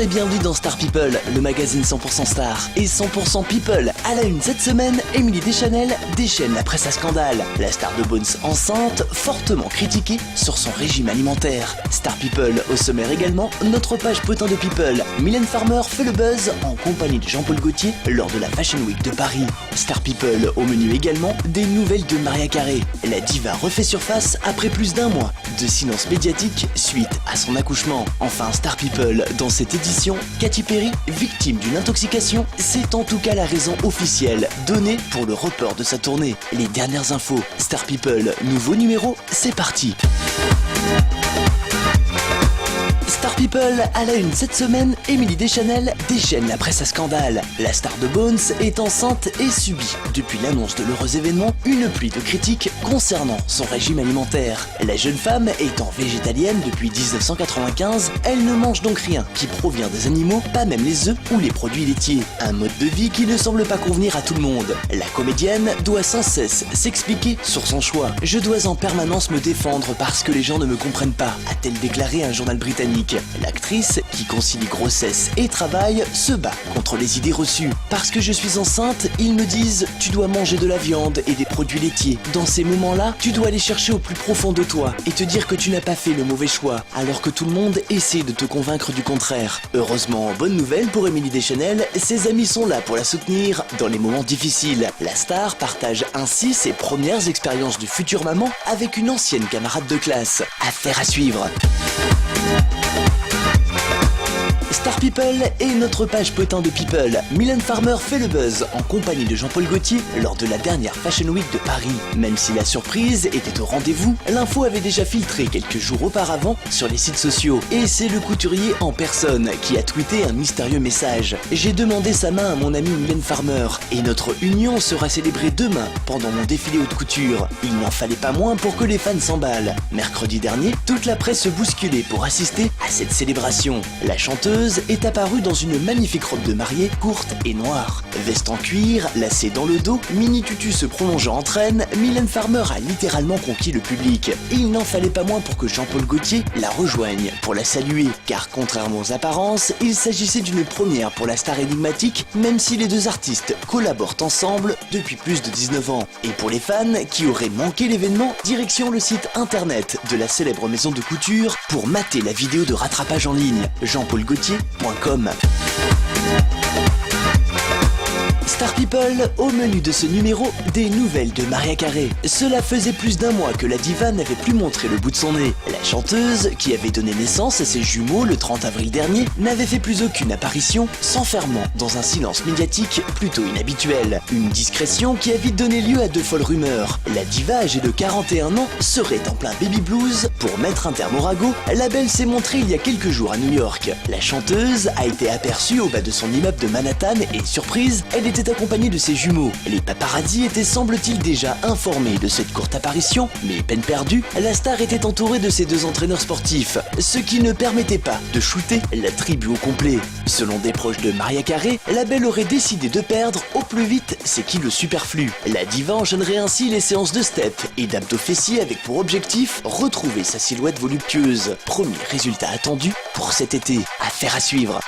et bienvenue dans Star People, le magazine 100% star et 100% people. À la une cette semaine, Émilie Deschanel déchaîne la presse à scandale. La star de Bones enceinte, fortement critiquée sur son régime alimentaire. Star People au sommaire également, notre page potin de people. Mylène Farmer fait le buzz en compagnie de Jean-Paul Gaultier lors de la Fashion Week de Paris. Star People au menu également, des nouvelles de Mariah Carey. La diva refait surface après plus d'un mois de silence médiatique suite à son accouchement. Enfin, Star People, dans cette édition, Katy Perry, victime d'une intoxication, c'est en tout cas la raison officielle donnée pour le report de sa tournée. Les dernières infos, Star People, nouveau numéro, c'est parti. Star People, à la une cette semaine, Émilie Deschanel déchaîne la presse à scandale. La star de Bones est enceinte et subit, depuis l'annonce de l'heureux événement, une pluie de critiques concernant son régime alimentaire. La jeune femme étant végétalienne depuis 1995, elle ne mange donc rien qui provient des animaux, pas même les œufs ou les produits laitiers. Un mode de vie qui ne semble pas convenir à tout le monde. La comédienne doit sans cesse s'expliquer sur son choix. « Je dois en permanence me défendre parce que les gens ne me comprennent pas », a-t-elle déclaré à un journal britannique. L'actrice, qui concilie grossesse et travail, se bat contre les idées reçues. Parce que je suis enceinte, ils me disent « tu dois manger de la viande et des produits laitiers. Dans ces moments-là, tu dois aller chercher au plus profond de toi et te dire que tu n'as pas fait le mauvais choix, alors que tout le monde essaie de te convaincre du contraire. » Heureusement, bonne nouvelle pour Émilie Deschanel, ses amis sont là pour la soutenir dans les moments difficiles. La star partage ainsi ses premières expériences de future maman avec une ancienne camarade de classe. Affaire à suivre. Star People est notre page potin de people. Mylène Farmer fait le buzz en compagnie de Jean-Paul Gaultier lors de la dernière Fashion Week de Paris. Même si la surprise était au rendez-vous, l'info avait déjà filtré quelques jours auparavant sur les sites sociaux. Et c'est le couturier en personne qui a tweeté un mystérieux message. « J'ai demandé sa main à mon amie Mylène Farmer et notre union sera célébrée demain pendant mon défilé haute couture. Il n'en fallait pas moins pour que les fans s'emballent. » Mercredi dernier, toute la presse se bousculait pour assister à cette célébration. La chanteuse est apparue dans une magnifique robe de mariée courte et noire. Veste en cuir, lacée dans le dos, mini tutu se prolongeant en traîne, Mylène Farmer a littéralement conquis le public. Et il n'en fallait pas moins pour que Jean-Paul Gaultier la rejoigne pour la saluer, car contrairement aux apparences, il s'agissait d'une première pour la star énigmatique, même si les deux artistes collaborent ensemble depuis plus de 19 ans. Et pour les fans qui auraient manqué l'événement, direction le site internet de la célèbre maison de couture pour mater la vidéo de rattrapage en ligne, jeanpaulgaultier.com. Star People, au menu de ce numéro, des nouvelles de Mariah Carey. Cela faisait plus d'un mois que la diva n'avait plus montré le bout de son nez. La chanteuse, qui avait donné naissance à ses jumeaux le 30 avril dernier, n'avait fait plus aucune apparition, s'enfermant dans un silence médiatique plutôt inhabituel. Une discrétion qui a vite donné lieu à de folles rumeurs. La diva, âgée de 41 ans, serait en plein baby blues. Pour mettre un terme au ragot, la belle s'est montrée il y a quelques jours à New York. La chanteuse a été aperçue au bas de son immeuble de Manhattan et, surprise, elle était accompagnée de ses jumeaux. Les paparazzis étaient semble-t-il déjà informés de cette courte apparition, mais peine perdue, la star était entourée de ses deux entraîneurs sportifs, ce qui ne permettait pas de shooter la tribu au complet. Selon des proches de Mariah Carey, la belle aurait décidé de perdre au plus vite ses kilos superflus. La diva enchaînerait ainsi les séances de step et d'abdos fessiers avec pour objectif retrouver sa silhouette voluptueuse. Premier résultat attendu pour cet été. Affaire à suivre.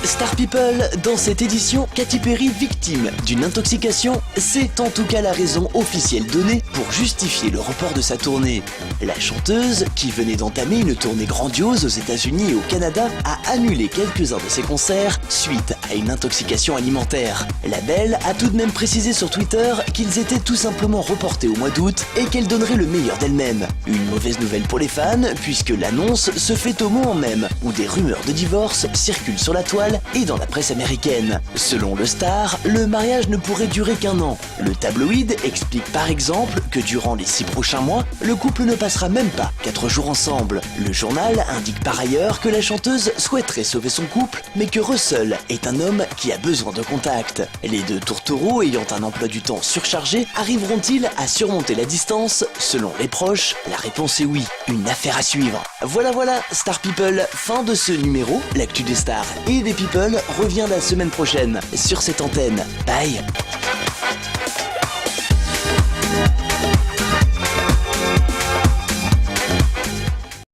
Star People, dans cette édition, Katy Perry victime d'une intoxication, c'est en tout cas la raison officielle donnée pour justifier le report de sa tournée. La chanteuse, qui venait d'entamer une tournée grandiose aux États-Unis et au Canada, a annulé quelques-uns de ses concerts suite à une intoxication alimentaire. La belle a tout de même précisé sur Twitter qu'ils étaient tout simplement reportés au mois d'août et qu'elle donnerait le meilleur d'elle-même. Une mauvaise nouvelle pour les fans, puisque l'annonce se fait au moment même où des rumeurs de divorce circulent sur la toile et dans la presse américaine. Selon le Star, le mariage ne pourrait durer qu'un an. Le tabloïd explique par exemple que durant les 6 prochains mois, le couple ne passera même pas 4 jours ensemble. Le journal indique par ailleurs que la chanteuse souhaiterait sauver son couple, mais que Russell est un homme qui a besoin de contact. Les deux tourtereaux ayant un emploi du temps surchargé, arriveront-ils à surmonter la distance? Selon les proches, la réponse est oui. Une affaire à suivre. Voilà, Star People, fin de ce numéro. L'actu des stars et des people revient la semaine prochaine sur cette antenne. Bye.